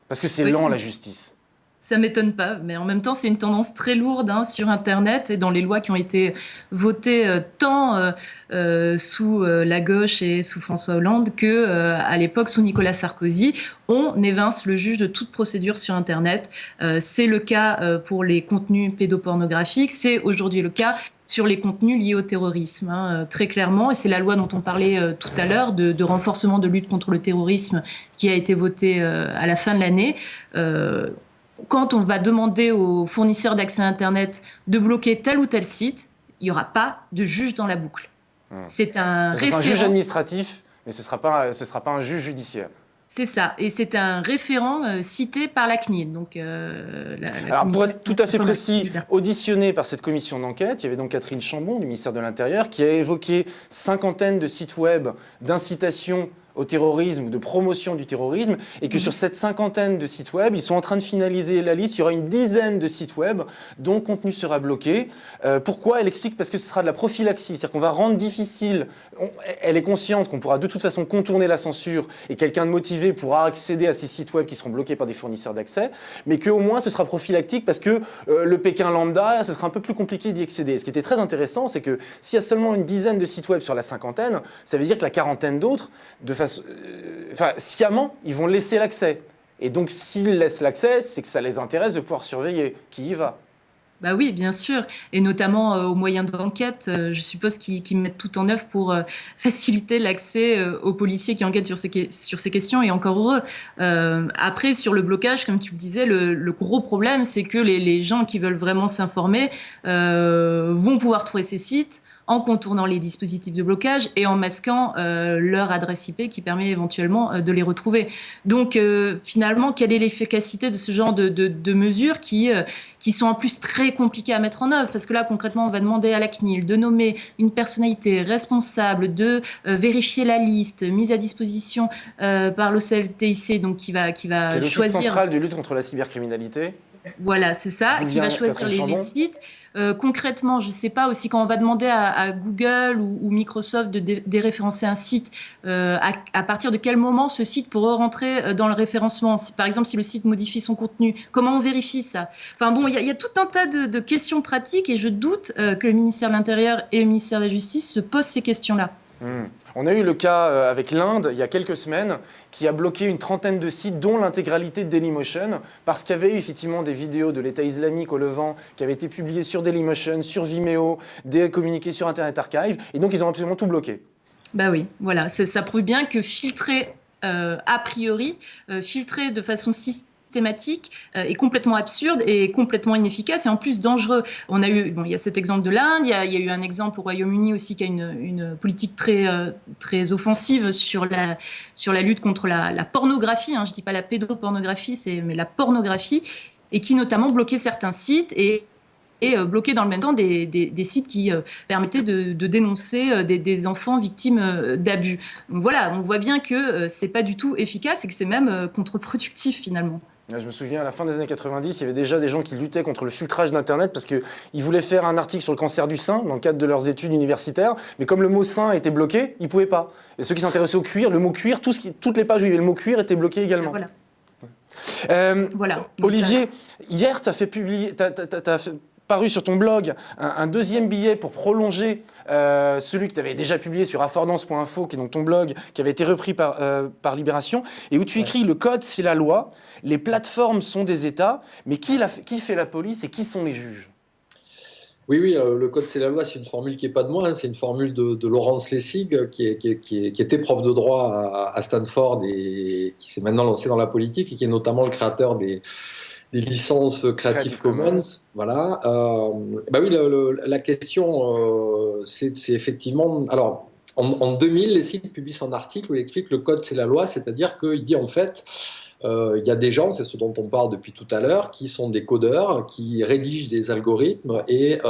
Parce que c'est lent, la justice. Ça m'étonne pas, mais en même temps, c'est une tendance très lourde sur Internet et dans les lois qui ont été votées tant sous la gauche et sous François Hollande que à l'époque sous Nicolas Sarkozy. On évince le juge de toute procédure sur Internet. C'est le cas pour les contenus pédopornographiques. C'est aujourd'hui le cas sur les contenus liés au terrorisme, très clairement. Et c'est la loi dont on parlait tout à l'heure de renforcement de lutte contre le terrorisme qui a été votée à la fin de l'année. Quand on va demander aux fournisseurs d'accès à Internet de bloquer tel ou tel site, il n'y aura pas de juge dans la boucle. C'est un juge administratif, mais ce sera pas un juge judiciaire. C'est ça, et c'est un référent cité par la CNIL. Donc, Alors, pour être tout à fait précis, Commission. auditionné par cette commission d'enquête, il y avait donc Catherine Chambon du ministère de l'Intérieur qui a évoqué cinquantaine de sites web d'incitation au terrorisme ou de promotion du terrorisme, et que sur cette cinquantaine de sites web, ils sont en train de finaliser la liste. Il y aura une dizaine de sites web dont le contenu sera bloqué. Pourquoi? Elle explique parce que ce sera de la prophylaxie, c'est-à-dire qu'on va rendre difficile. Elle est consciente qu'on pourra de toute façon contourner la censure et quelqu'un de motivé pourra accéder à ces sites web qui seront bloqués par des fournisseurs d'accès, mais qu'au moins ce sera prophylactique parce que le Pékin lambda, ce sera un peu plus compliqué d'y accéder. Ce qui était très intéressant, c'est que s'il y a seulement une dizaine de sites web sur la cinquantaine, ça veut dire que la quarantaine d'autres, sciemment, ils vont laisser l'accès. Et donc, s'ils laissent l'accès, c'est que ça les intéresse de pouvoir surveiller qui y va. Bah oui, bien sûr, et notamment aux moyens d'enquête, je suppose qu'ils mettent tout en œuvre pour faciliter l'accès aux policiers qui enquêtent sur ces questions, et encore heureux. Après, sur le blocage, comme tu le disais, le gros problème, c'est que les gens qui veulent vraiment s'informer vont pouvoir trouver ces sites en contournant les dispositifs de blocage et en masquant leur adresse IP qui permet éventuellement de les retrouver. Donc finalement, quelle est l'efficacité de ce genre de mesures qui sont en plus très compliquées à mettre en œuvre? Parce que là, concrètement, on va demander à la CNIL de nommer une personnalité responsable, de vérifier la liste mise à disposition par l'OCLTIC, donc qui va Qui est l'Office choisir... central de lutte contre la cybercriminalité. Voilà, c'est ça, D'où qui vient va choisir Catherine Chambon. les sites. Concrètement, je ne sais pas aussi quand on va demander à Google ou Microsoft de déréférencer un site, à partir de quel moment ce site pourra rentrer dans le référencement. Par exemple, si le site modifie son contenu, comment on vérifie ça? Enfin bon, il y a tout un tas de questions pratiques, et je doute que le ministère de l'Intérieur et le ministère de la Justice se posent ces questions-là. On a eu le cas avec l'Inde il y a quelques semaines qui a bloqué une trentaine de sites, dont l'intégralité de Dailymotion, parce qu'il y avait eu effectivement des vidéos de l'État islamique au Levant qui avaient été publiées sur Dailymotion, sur Vimeo, communiquées sur Internet Archive, et donc ils ont absolument tout bloqué. Bah oui, voilà, ça prouve bien que filtrer a priori, filtrer de façon systématique est complètement absurde et complètement inefficace, et en plus dangereux. On a eu, il y a cet exemple de l'Inde, il y a eu un exemple au Royaume-Uni aussi qui a une politique très offensive sur la lutte contre la pornographie, je dis pas la pédopornographie, mais la pornographie, et qui notamment bloquait certains sites et bloquer dans le même temps des sites qui permettaient de dénoncer des enfants victimes d'abus. Donc voilà, on voit bien que c'est pas du tout efficace et que c'est même contre-productif finalement. Je me souviens, à la fin des années 90, il y avait déjà des gens qui luttaient contre le filtrage d'Internet parce qu'ils voulaient faire un article sur le cancer du sein dans le cadre de leurs études universitaires, mais comme le mot sein était bloqué, ils ne pouvaient pas. Et ceux qui s'intéressaient au cuir, le mot cuir, toutes les pages où il y avait le mot cuir étaient bloquées également. Voilà. Olivier, hier, tu as paru sur ton blog un deuxième billet pour prolonger celui que tu avais déjà publié sur affordance.info, qui est donc ton blog, qui avait été repris par Libération, et où tu écris « Le code, c'est la loi, les plateformes sont des États, mais qui fait la police et qui sont les juges ?» Oui, le code c'est la loi, c'est une formule qui n'est pas de moi, c'est une formule de Laurence Lessig, qui était prof de droit à Stanford et qui s'est maintenant lancé dans la politique, et qui est notamment le créateur des licences Creative Commons. Voilà. Oui, la question, c'est effectivement... Alors, en 2000, Lessig publie son article où il explique que le code c'est la loi, c'est-à-dire qu'il dit en fait... il y a des gens, c'est ce dont on parle depuis tout à l'heure, qui sont des codeurs, qui rédigent des algorithmes, et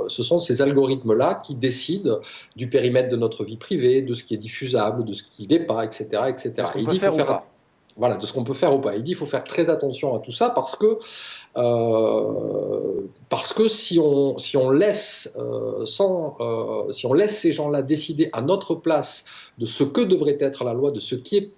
ce sont ces algorithmes-là qui décident du périmètre de notre vie privée, de ce qui est diffusable, de ce qui n'est pas, etc. etc. De ce qu'on peut faire ou pas. Voilà, de ce qu'on peut faire ou pas. Il dit qu'il faut faire très attention à tout ça parce que si on laisse ces gens-là décider à notre place de ce que devrait être la loi, de ce qu'il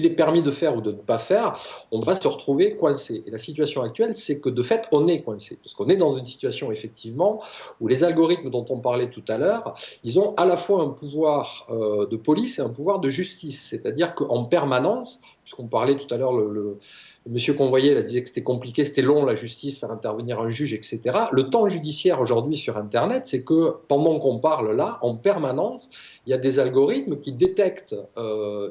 est permis de faire ou de ne pas faire, on va se retrouver coincé. Et la situation actuelle, c'est que de fait, on est coincé. Parce qu'on est dans une situation, effectivement, où les algorithmes dont on parlait tout à l'heure, ils ont à la fois un pouvoir de police et un pouvoir de justice. C'est-à-dire qu'en permanence, puisqu'on parlait tout à l'heure, le monsieur qu'on voyait disait que c'était compliqué, c'était long, la justice, faire intervenir un juge, etc. Le temps judiciaire aujourd'hui sur Internet, c'est que pendant qu'on parle là, en permanence, il y a des algorithmes qui détectent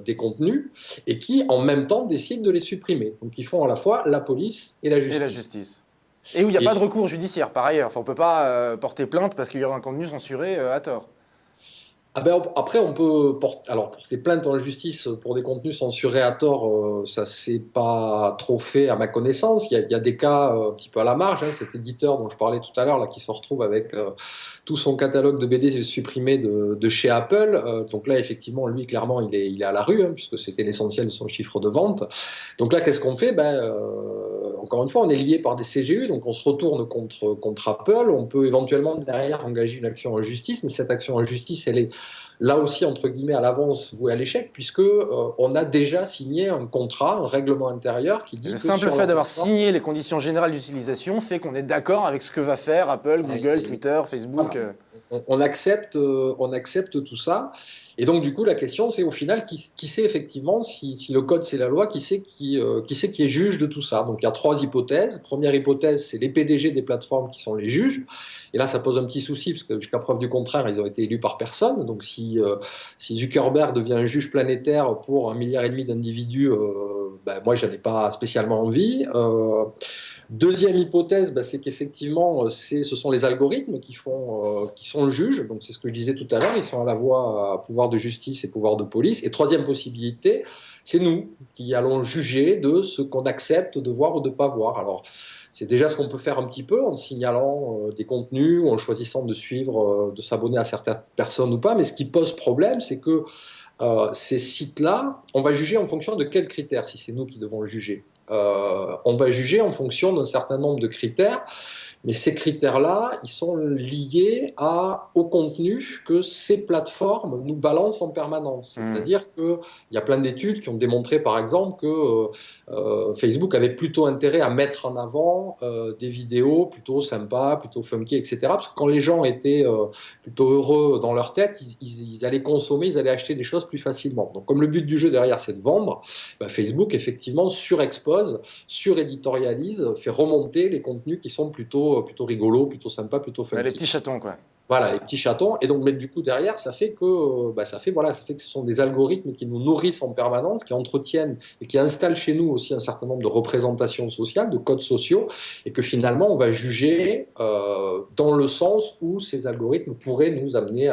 des contenus et qui, en même temps, décident de les supprimer. Donc, ils font à la fois la police et la justice. Et où il n'y a pas de recours judiciaire, par ailleurs. Enfin, on ne peut pas porter plainte parce qu'il y aura un contenu censuré à tort. Après, on peut porter plainte en justice pour des contenus censurés à tort. Ça s'est pas trop fait à ma connaissance. Il y a des cas un petit peu à la marge, hein, cet éditeur dont je parlais tout à l'heure, là, qui se retrouve avec tout son catalogue de BD supprimé de chez Apple. Donc là, effectivement, lui, clairement, il est à la rue, hein, puisque c'était l'essentiel de son chiffre de vente. Donc là, qu'est-ce qu'on fait? Encore une fois, on est lié par des CGU, donc on se retourne contre Apple. On peut éventuellement derrière engager une action en justice, mais cette action en justice, elle est là aussi, entre guillemets, à l'avance vouée à l'échec, puisque on a déjà signé un contrat, un règlement intérieur qui dit Le que simple sur fait d'avoir plateforme, signé les conditions générales d'utilisation fait qu'on est d'accord avec ce que va faire Apple, Google, et- Twitter, Facebook. voilà. On accepte tout ça. Et donc, du coup, la question, c'est au final, qui sait effectivement, si le code c'est la loi, qui sait qui est juge de tout ça? Donc, il y a trois hypothèses. Première hypothèse, c'est les PDG des plateformes qui sont les juges. Et là, ça pose un petit souci, parce que jusqu'à preuve du contraire, ils ont été élus par personne. Donc, si Zuckerberg devient un juge planétaire pour 1,5 milliard d'individus, moi, j'en ai pas spécialement envie. Deuxième hypothèse, c'est qu'effectivement, ce sont les algorithmes qui sont le juge. Donc, c'est ce que je disais tout à l'heure. Ils sont à la fois à pouvoir de justice et pouvoir de police. Et troisième possibilité, c'est nous qui allons juger de ce qu'on accepte de voir ou de ne pas voir. Alors, c'est déjà ce qu'on peut faire un petit peu en signalant des contenus ou en choisissant de suivre, de s'abonner à certaines personnes ou pas. Mais ce qui pose problème, c'est que ces sites-là, on va juger en fonction de quels critères, si c'est nous qui devons le juger. On va juger en fonction d'un certain nombre de critères, mais ces critères-là, ils sont liés au contenu que ces plateformes nous balancent en permanence. C'est-à-dire qu'il y a plein d'études qui ont démontré, par exemple, que Facebook avait plutôt intérêt à mettre en avant des vidéos plutôt sympas, plutôt funky, etc. Parce que quand les gens étaient plutôt heureux dans leur tête, ils allaient consommer, ils allaient acheter des choses plus facilement. Donc, comme le but du jeu derrière, c'est de vendre, Facebook, effectivement, surexpose, suréditorialise, fait remonter les contenus qui sont plutôt rigolos, plutôt sympas, plutôt funky. Les petits chatons, quoi. Voilà, les petits chatons. Et donc, mais du coup, derrière, ça fait que ce sont des algorithmes qui nous nourrissent en permanence, qui entretiennent et qui installent chez nous aussi un certain nombre de représentations sociales, de codes sociaux, et que finalement, on va juger dans le sens où ces algorithmes pourraient nous amener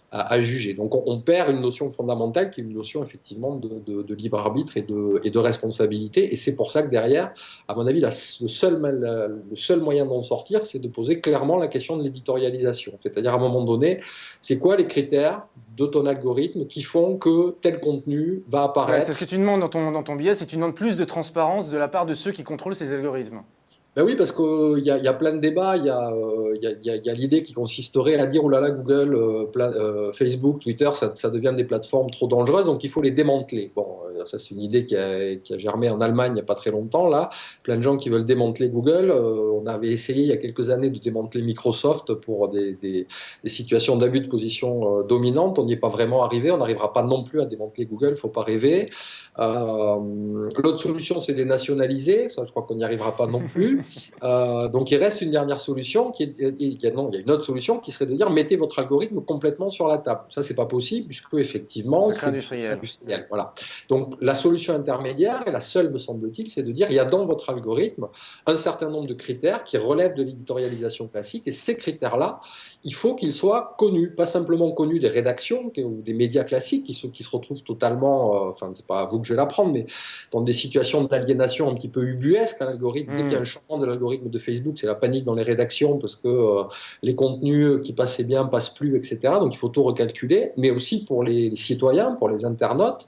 à juger. Donc on perd une notion fondamentale qui est une notion effectivement de libre arbitre et de responsabilité. Et c'est pour ça que derrière, à mon avis, le seul moyen d'en sortir, c'est de poser clairement la question de l'éditorialisation. C'est-à-dire à un moment donné, c'est quoi les critères de ton algorithme qui font que tel contenu va apparaître. C'est ce que tu demandes dans ton billet, c'est que tu demandes plus de transparence de la part de ceux qui contrôlent ces algorithmes. Ben oui, parce qu'il y a plein de débats. Il y a l'idée qui consisterait à dire oh là là, Google, Facebook, Twitter, ça devient des plateformes trop dangereuses, donc il faut les démanteler. Bon, ça c'est une idée qui a germé en Allemagne il n'y a pas très longtemps. Là, plein de gens qui veulent démanteler Google. On avait essayé il y a quelques années de démanteler Microsoft pour des situations d'abus de position dominante. On n'y est pas vraiment arrivé. On n'arrivera pas non plus à démanteler Google. Il ne faut pas rêver. L'autre solution, c'est de les nationaliser. Ça, je crois qu'on n'y arrivera pas non plus. Donc il reste une dernière solution il y a une autre solution qui serait de dire mettez votre algorithme complètement sur la table. Ça c'est pas possible puisque effectivement c'est industriel. Voilà. Donc la solution intermédiaire et la seule me semble-t-il, c'est de dire il y a dans votre algorithme un certain nombre de critères qui relèvent de l'éditorialisation classique et ces critères-là, il faut qu'ils soient connus, pas simplement connus des rédactions ou des médias classiques qui se retrouvent totalement, c'est pas à vous que je vais l'apprendre, mais dans des situations d'aliénation un petit peu ubuesques. Un algorithme, dès qu'il y a un changement de l'algorithme de Facebook, c'est la panique dans les rédactions parce que les contenus qui passaient bien passent plus, etc. Donc il faut tout recalculer, mais aussi pour les citoyens, pour les internautes,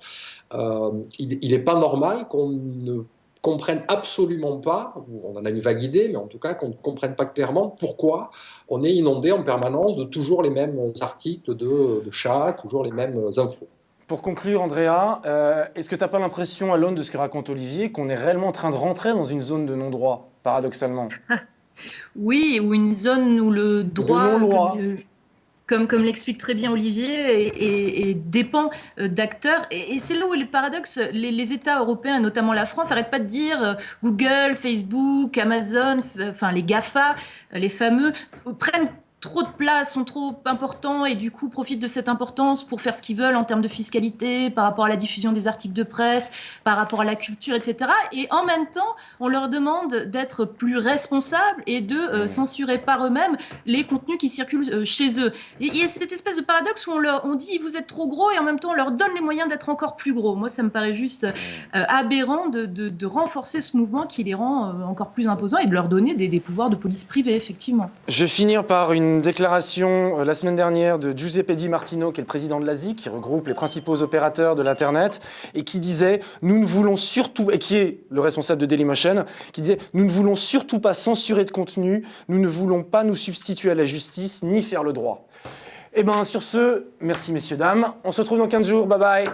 il n'est pas normal qu'on ne comprenne absolument pas, on en a une vague idée, mais en tout cas qu'on ne comprenne pas clairement pourquoi on est inondé en permanence de toujours les mêmes articles de chats, toujours les mêmes infos. Pour conclure, Andrea, est-ce que tu n'as pas l'impression, à l'aune de ce que raconte Olivier, qu'on est réellement en train de rentrer dans une zone de non-droit, paradoxalement? Oui, ou une zone où le droit, de non-loi. Comme l'explique très bien Olivier, et dépend d'acteurs. Et c'est là où est le paradoxe. Les États européens, notamment la France, n'arrêtent pas de dire Google, Facebook, Amazon, enfin les GAFA, les fameux, prennent trop de place, sont trop importants et du coup profitent de cette importance pour faire ce qu'ils veulent en termes de fiscalité, par rapport à la diffusion des articles de presse, par rapport à la culture, etc. Et en même temps, on leur demande d'être plus responsables et de censurer par eux-mêmes les contenus qui circulent chez eux. Et il y a cette espèce de paradoxe où on dit vous êtes trop gros et en même temps on leur donne les moyens d'être encore plus gros. Moi, ça me paraît juste aberrant de renforcer ce mouvement qui les rend encore plus imposants et de leur donner des pouvoirs de police privée, effectivement. Je vais finir par une déclaration la semaine dernière de Giuseppe Di Martino, qui est le président de l'ASI, qui regroupe les principaux opérateurs de l'Internet, et qui disait « Nous ne voulons surtout », et qui est le responsable de Dailymotion, qui disait « Nous ne voulons surtout pas censurer de contenu, nous ne voulons pas nous substituer à la justice, ni faire le droit ». Eh bien, sur ce, merci messieurs, dames. On se retrouve dans 15 jours. Bye bye.